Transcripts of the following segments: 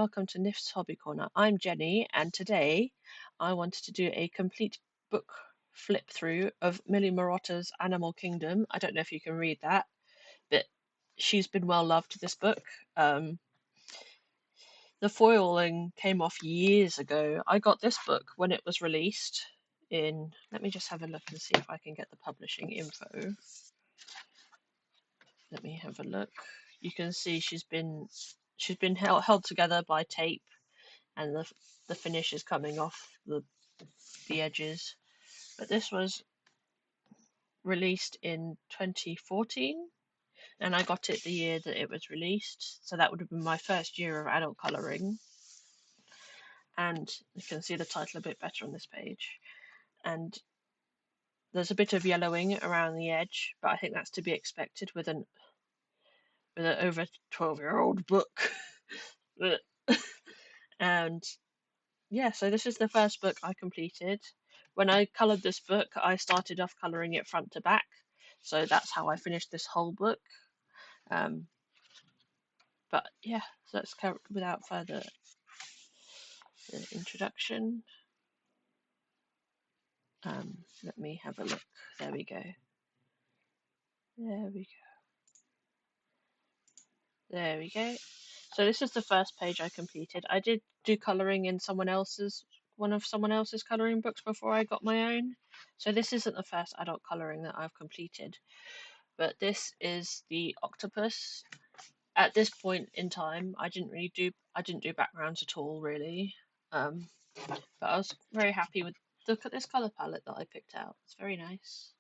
welcome to Nif's Hobby Corner. I'm Jenny, and today I wanted to do a complete book flip through of Millie Marotta's Animal Kingdom. I don't know if you can read that, but she's been well loved, this book. The foiling came off years ago. I got this book when it was released in, let me just have a look and see if I can get the publishing info. Let me have a look. You can see she's been held together by tape, and the finish is coming off the edges. But this was released in 2014, and I got it the year that it was released, so that would have been my first year of adult colouring. And you can see the title a bit better on this page. And there's a bit of yellowing around the edge, but I think that's to be expected with an over 12-year-old book. And yeah, so this is the first book I completed. When I coloured this book, I started off colouring it front to back, so that's how I finished this whole book. But yeah, so let's go without further introduction. Let me have a look. There we go. There we go. There we go. So this is the first page I completed. I did do colouring in one of someone else's colouring books before I got my own. So this isn't the first adult colouring that I've completed. But this is the octopus. At this point in time, I didn't do backgrounds at all, really. But I was very happy with, look at this colour palette that I picked out. It's very nice.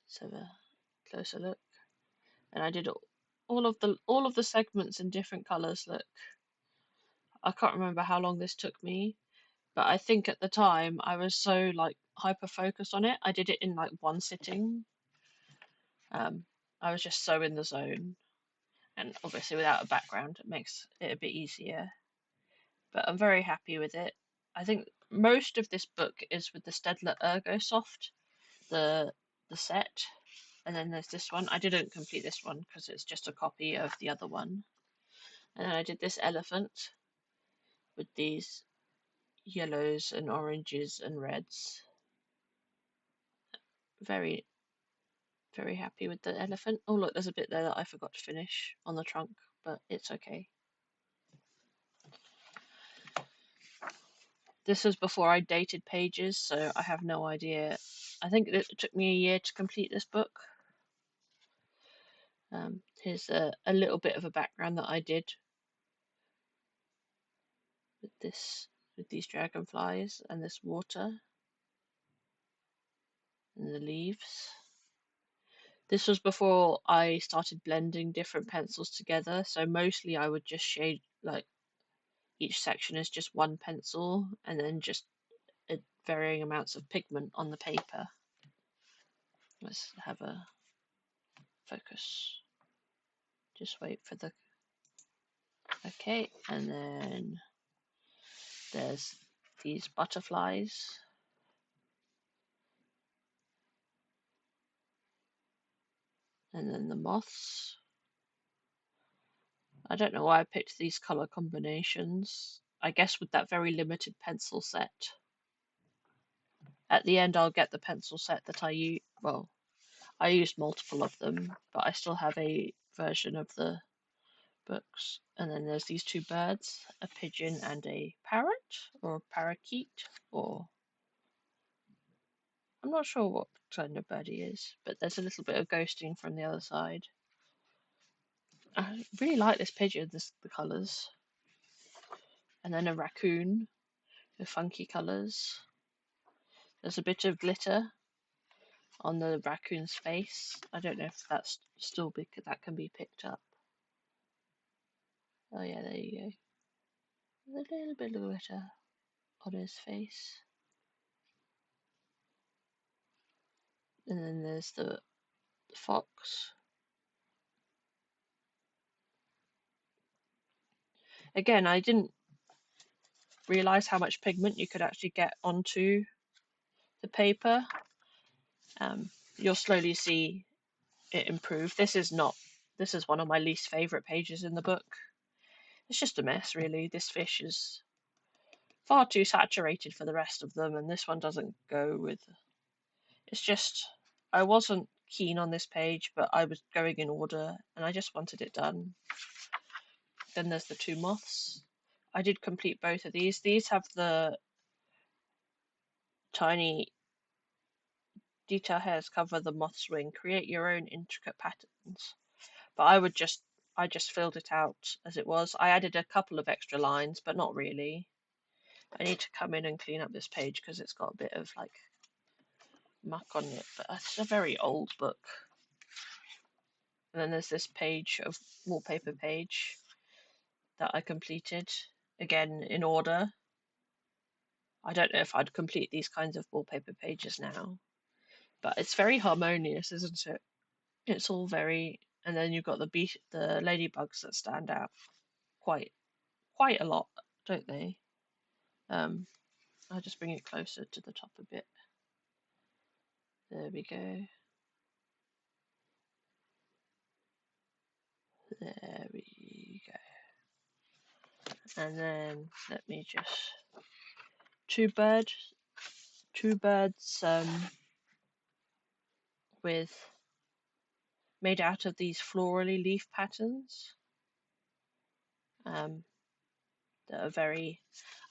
Let's have a closer look. And I did all of the segments in different colours. Look, I can't remember how long this took me, but I think at the time I was so like hyper focused on it. I did it in like one sitting. I was just so in the zone, and obviously without a background it makes it a bit easier. But I'm very happy with it. I think most of this book is with the Stedler Ergosoft, the set, and then there's this one. I didn't complete this one because it's just a copy of the other one. And then I did this elephant with these yellows and oranges and reds. Very, very happy with the elephant. Oh look, there's a bit there that I forgot to finish on the trunk, but it's okay. This was before I dated pages, so I have no idea. I think it took me a year to complete this book. Here's a little bit of a background that I did with these dragonflies and this water and the leaves. This was before I started blending different pencils together, so mostly I would just shade, like, each section is just one pencil and then just varying amounts of pigment on the paper. Let's have a focus. Just wait for the, okay, and then there's these butterflies. And then the moths. I don't know why I picked these colour combinations. I guess with that very limited pencil set. At the end I'll get the pencil set that I use. Well, I used multiple of them, but I still have a version of the books. And then there's these two birds, a pigeon and a parrot, or a parakeet, or I'm not sure what kind of bird he is, but there's a little bit of ghosting from the other side. I really like this pigeon, the colours. And then a raccoon with funky colours. There's a bit of glitter on the raccoon's face. I don't know if that's still big, that can be picked up. Oh yeah, there you go. There's a little bit of glitter on his face. And then there's the fox. Again, I didn't realise how much pigment you could actually get onto the paper. You'll slowly see it improve. This is one of my least favourite pages in the book. It's just a mess, really. This fish is far too saturated for the rest of them, and this one doesn't go with. It's just, I wasn't keen on this page, but I was going in order, and I just wanted it done. Then there's the two moths. I did complete both of these. These have the tiny detail hairs cover the moth's wing. Create your own intricate patterns. But I just filled it out as it was. I added a couple of extra lines, but not really. I need to come in and clean up this page because it's got a bit of like muck on it, but it's a very old book. And then there's this page of wallpaper page that I completed, again in order. I don't know if I'd complete these kinds of wallpaper pages now, but it's very harmonious, isn't it? It's all very, and then you've got the ladybugs that stand out quite a lot, don't they? I'll just bring it closer to the top a bit. There we go. There we go. And then let me just two birds with made out of these florally leaf patterns. That are very.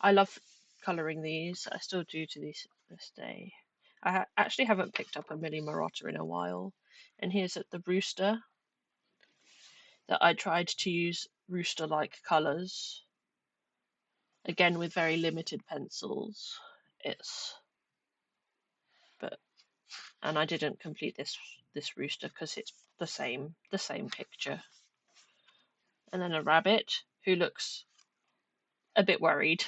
I love colouring these. I still do to this day. I actually haven't picked up a mini Marotta in a while. And here's at the rooster that I tried to use rooster-like colours. Again with very limited pencils. And I didn't complete this rooster because it's the same picture. And then a rabbit who looks a bit worried.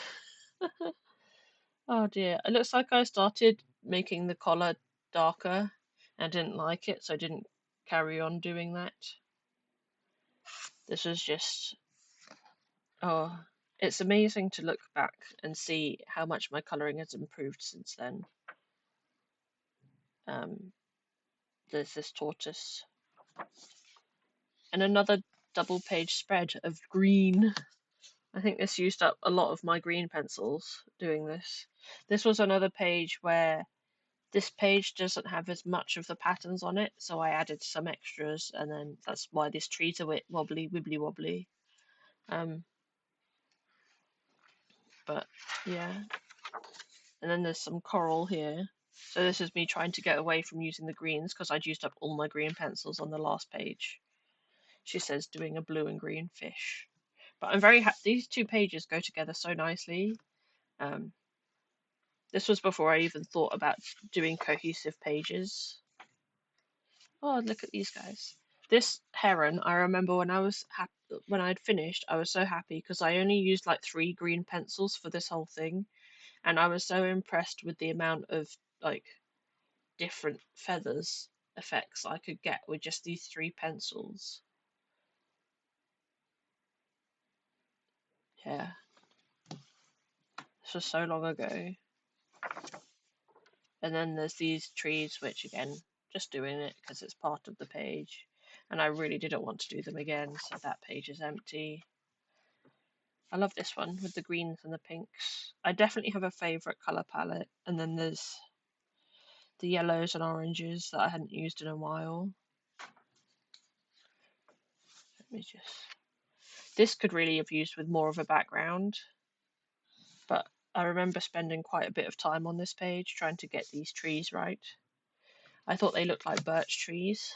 Oh dear, it looks like I started making the collar darker and didn't like it, so I didn't carry on doing that. This is just, oh, it's amazing to look back and see how much my colouring has improved since then. There's this tortoise. And another double page spread of green. I think this used up a lot of my green pencils doing this. This was another page where this page doesn't have as much of the patterns on it, so I added some extras, and then that's why this tree's a bit wobbly, wibbly wobbly. But yeah. And then there's some coral here. So this is me trying to get away from using the greens because I'd used up all my green pencils on the last page. She says doing a blue and green fish. But I'm very happy. These two pages go together so nicely. This was before I even thought about doing cohesive pages. Oh, look at these guys. This heron, I remember when when I'd finished, I was so happy because I only used like 3 green pencils for this whole thing, and I was so impressed with the amount of like different feathers effects I could get with just these 3 pencils. Yeah. This was so long ago. And then there's these trees, which again, just doing it because it's part of the page. And I really didn't want to do them again, so that page is empty. I love this one with the greens and the pinks. I definitely have a favourite colour palette. And then there's the yellows and oranges that I hadn't used in a while. Let me just... This could really have used with more of a background. But I remember spending quite a bit of time on this page trying to get these trees right. I thought they looked like birch trees.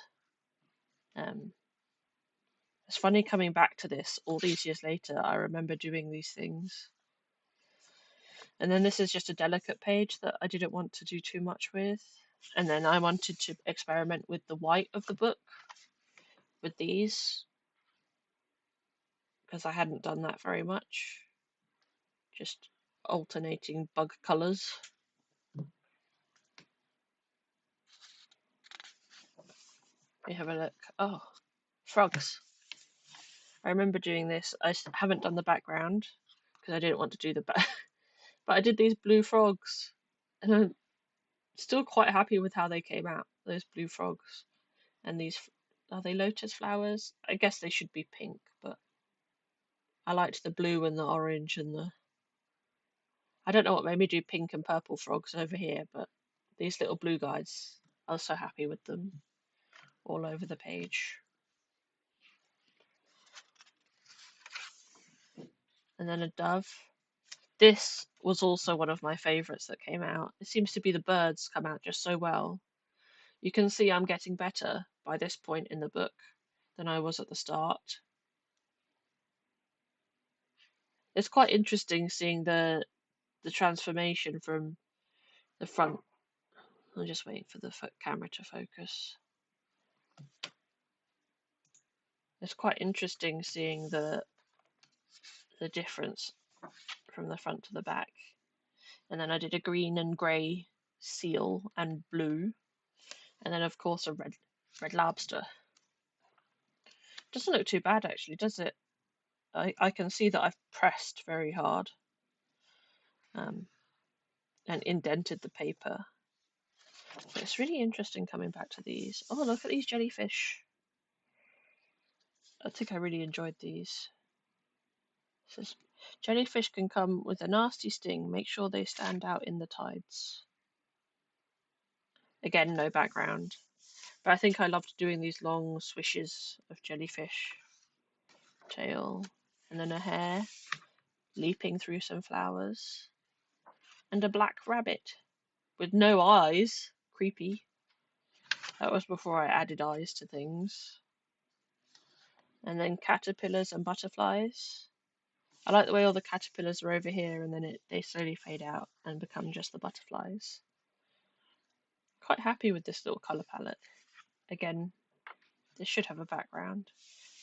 It's funny coming back to this all these years later. I remember doing these things. And then this is just a delicate page that I didn't want to do too much with. And then I wanted to experiment with the white of the book with these because I hadn't done that very much. Just alternating bug colours. Let me have a look. Oh, frogs. I remember doing this. I haven't done the background because I didn't want to do the back. But I did these blue frogs. And I'm still quite happy with how they came out. Those blue frogs. And these, are they lotus flowers? I guess they should be pink, but I liked the blue and the orange and the... I don't know what made me do pink and purple frogs over here, but these little blue guys, I was so happy with them all over the page. And then a dove. This was also one of my favourites that came out. It seems to be the birds come out just so well. You can see I'm getting better by this point in the book than I was at the start. It's quite interesting seeing the transformation from the front. I'm just waiting for the camera to focus. It's quite interesting seeing the difference from the front to the back. And then I did a green and grey seal and blue, and then of course a red lobster. Doesn't look too bad actually, does it? I can see that I've pressed very hard and indented the paper. So it's really interesting coming back to these. Oh, look at these jellyfish. I think I really enjoyed these. It says, jellyfish can come with a nasty sting. Make sure they stand out in the tides. Again, no background. But I think I loved doing these long swishes of jellyfish. Tail. And then a hare leaping through some flowers. And a black rabbit with no eyes. Creepy. That was before I added eyes to things. And then caterpillars and butterflies. I like the way all the caterpillars are over here and then they slowly fade out and become just the butterflies. Quite happy with this little colour palette. Again, this should have a background.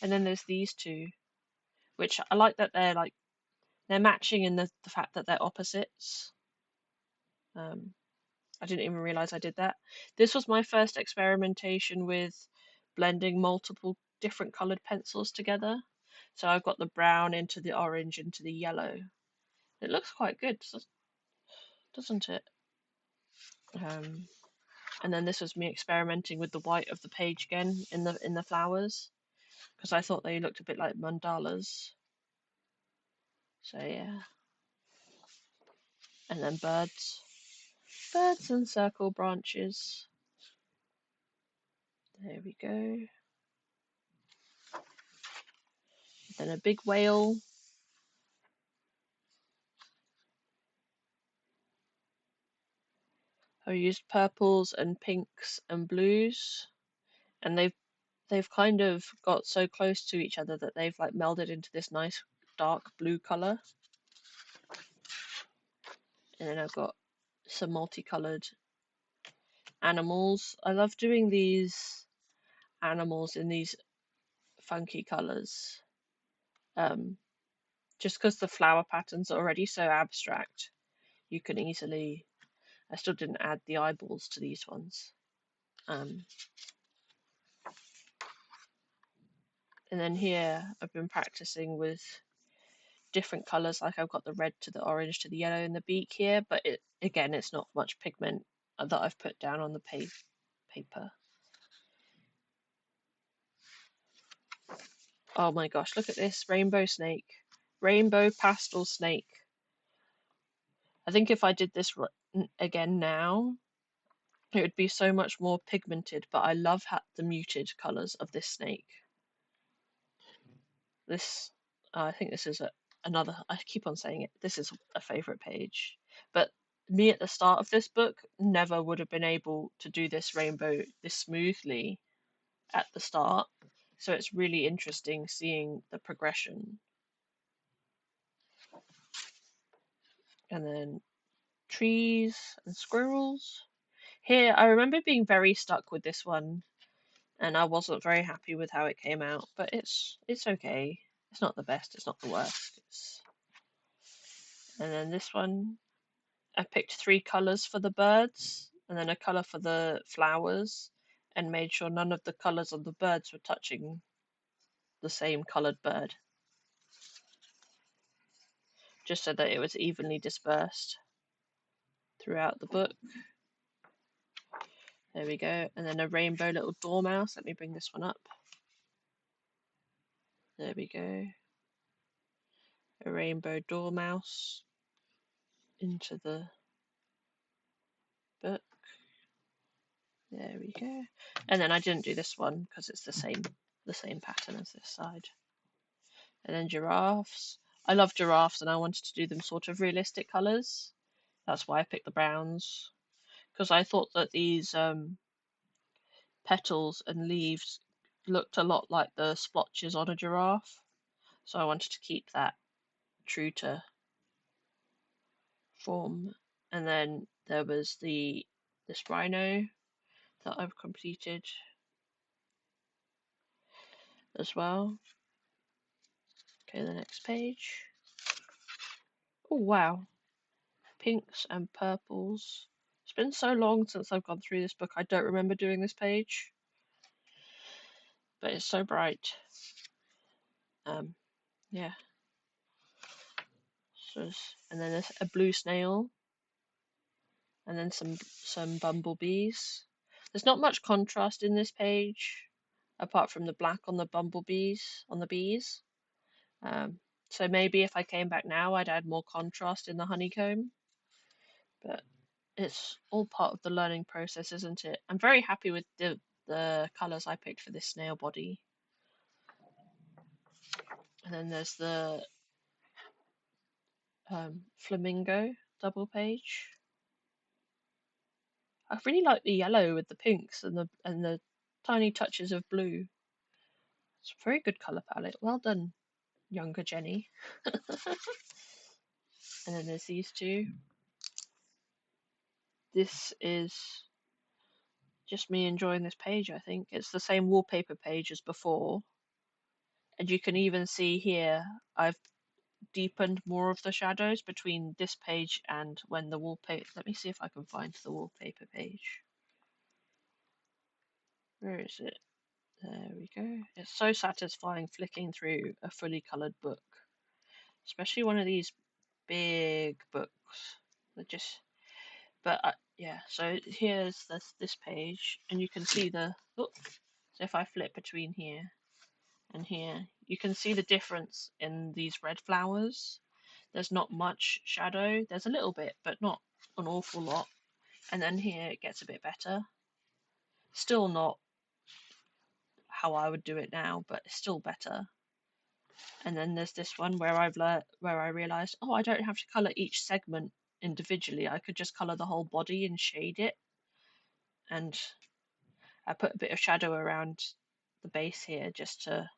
And then there's these two, which I like that they're matching in the fact that they're opposites. I didn't even realise I did that. This was my first experimentation with blending multiple different coloured pencils together. So I've got the brown into the orange into the yellow. It looks quite good, doesn't it? And then this was me experimenting with the white of the page again in the flowers, because I thought they looked a bit like mandalas. So yeah. And then birds and circle branches. There we go. Then a big whale. I used purples and pinks and blues, and they've kind of got so close to each other that they've like melded into this nice dark blue color. And then I've got some multicolored animals. I love doing these animals in these funky colors, just because the flower patterns are already so abstract. You can easily... I still didn't add the eyeballs to these ones. And then here I've been practicing with different colors, like I've got the red to the orange to the yellow in the beak here, but again it's not much pigment that I've put down on the paper. Oh my gosh, look at this rainbow snake. Rainbow pastel snake. I think if I did this again now, it would be so much more pigmented, but I love the muted colours of this snake. This, I think this is another, I keep on saying it, this is a favourite page. But me at the start of this book never would have been able to do this rainbow this smoothly at the start. So it's really interesting seeing the progression. And then trees and squirrels. Here, I remember being very stuck with this one, and I wasn't very happy with how it came out, but it's okay. It's not the best, it's not the worst. And then this one, I picked 3 colours for the birds, and then a colour for the flowers, and made sure none of the colours of the birds were touching the same coloured bird, just so that it was evenly dispersed throughout the book. There we go. And then a rainbow little dormouse. Let me bring this one up. There we go. a rainbow dormouse into the book. There we go. And then I didn't do this one because it's the same pattern as this side. And then giraffes. I love giraffes and I wanted to do them sort of realistic colours. That's why I picked the browns. Because I thought that these petals and leaves looked a lot like the splotches on a giraffe. So I wanted to keep that true to form. And then there was this rhino that I've completed as well. Okay, the next page. Oh wow, pinks and purples. It's been so long since I've gone through this book, I don't remember doing this page. But it's so bright. Yeah. So, and then there's a blue snail, and then some bumblebees. There's not much contrast in this page, apart from the black on the bumblebees, on the bees. So maybe if I came back now, I'd add more contrast in the honeycomb. But it's all part of the learning process, isn't it? I'm very happy with the colours I picked for this snail body. And then there's the flamingo double page. I really like the yellow with the pinks and the tiny touches of blue. It's a very good colour palette. Well done, younger Jenny. And then there's these two. This is just me enjoying this page, I think. It's the same wallpaper page as before. And you can even see here, I've deepened more of the shadows between this page and when the wallpaper... Let me see if I can find the wallpaper page. Where is it? There we go. It's so satisfying flicking through a fully coloured book. Especially one of these big books. That just... But yeah, so here's this page, and you can see the... Oh, so if I flip between here and here, you can see the difference in these red flowers. There's not much shadow. There's a little bit, but not an awful lot. And then here it gets a bit better. Still not how I would do it now, but it's still better. And then there's this one where I realised, oh, I don't have to colour each segment individually. I could just colour the whole body and shade it. And I put a bit of shadow around the base here just to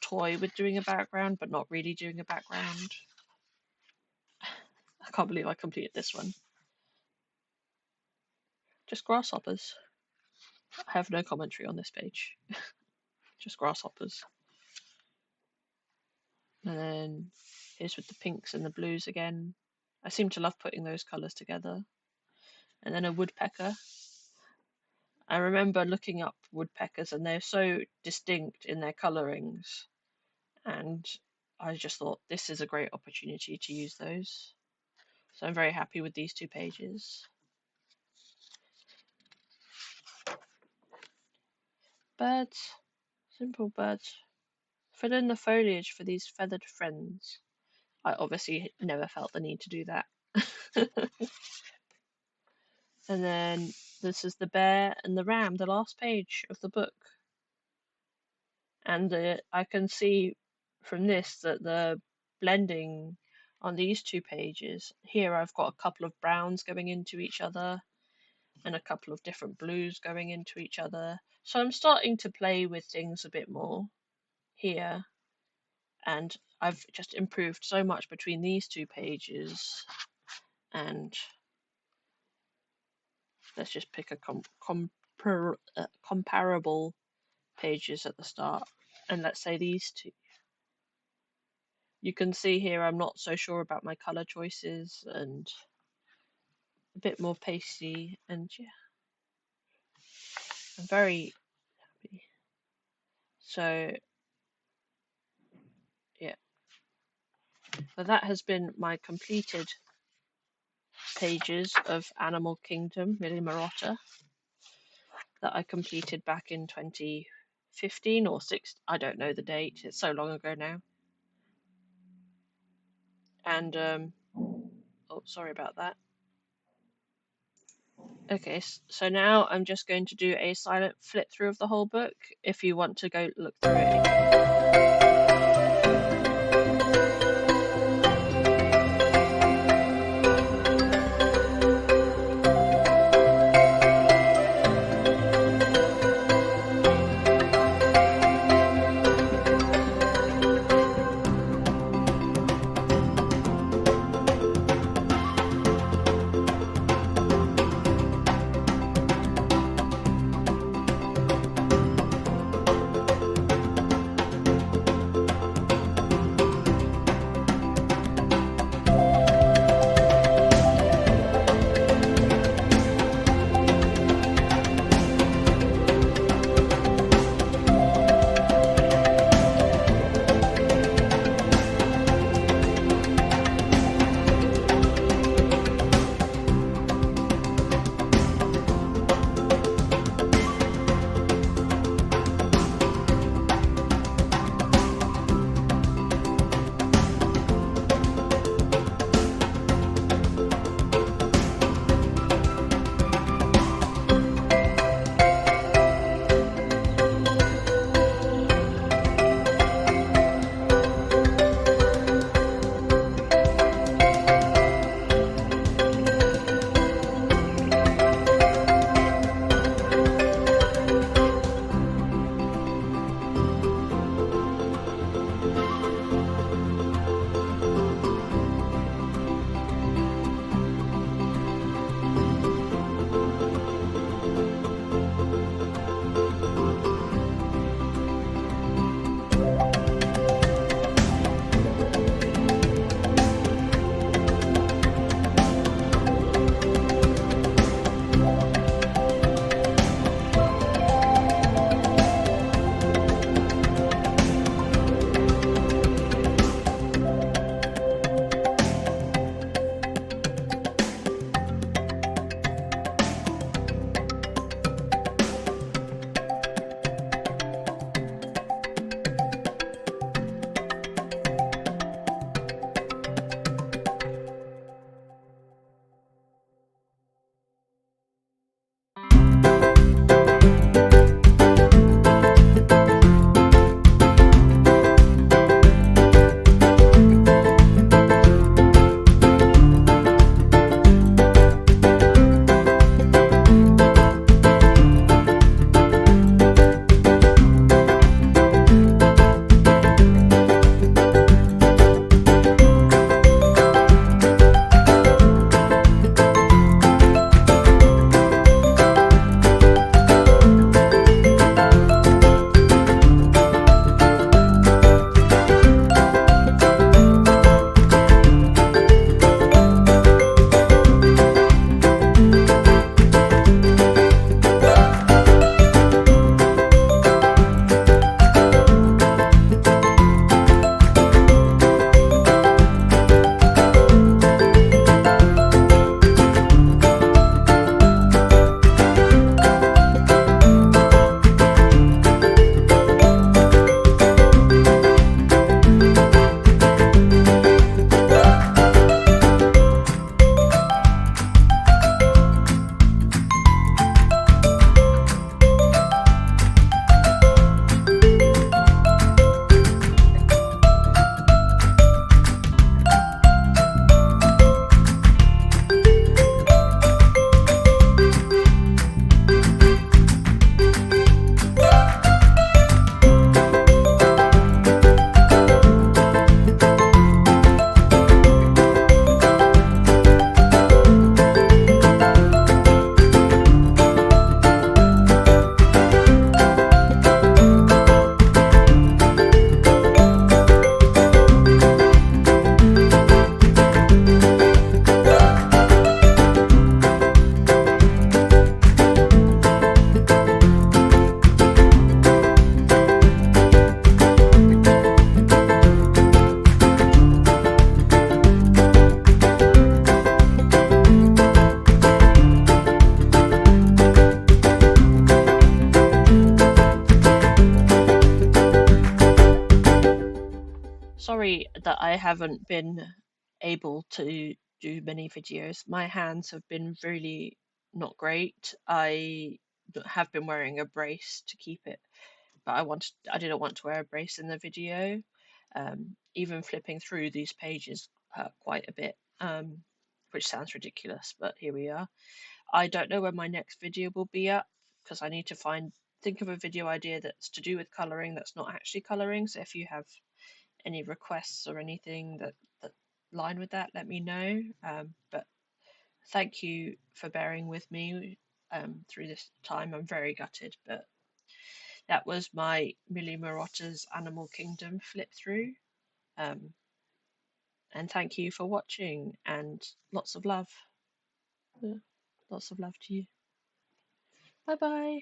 toy with doing a background, but not really doing a background. I can't believe I completed this one. Just grasshoppers. I have no commentary on this page. Just grasshoppers. And then here's with the pinks and the blues again. I seem to love putting those colours together. And then a woodpecker. I remember looking up woodpeckers and they're so distinct in their colourings. And I just thought this is a great opportunity to use those. So I'm very happy with these two pages. Birds. Simple birds. Fill in the foliage for these feathered friends. I obviously never felt the need to do that. And then this is the bear and the ram, the last page of the book. And I can see from this that the blending on these two pages, here I've got a couple of browns going into each other and a couple of different blues going into each other. So I'm starting to play with things a bit more here. And I've just improved so much between these two pages. And let's just pick a comparable pages at the start. And let's say these two. You can see here I'm not so sure about my colour choices and a bit more pasty, and yeah, I'm very happy. So yeah, so that has been my completed pages of Animal Kingdom, Millie Marotta, that I completed back in 2015 or 6. I don't know the date, it's so long ago now. And oh, sorry about that. Okay, so now I'm just going to do a silent flip through of the whole book if you want to go look through it again. Sorry that I haven't been able to do many videos. My hands have been really not great. I have been wearing a brace to keep it, but I didn't want to wear a brace in the video. Even flipping through these pages hurt quite a bit, which sounds ridiculous, but here we are. I don't know when my next video will be up because I need to think of a video idea that's to do with colouring that's not actually colouring. So if you have any requests or anything that line with that, let me know. But thank you for bearing with me through this time. I'm very gutted, but that was my Millie Marotter's Animal Kingdom flip through. Um, and thank you for watching, and lots of love. Lots of love to you. Bye bye.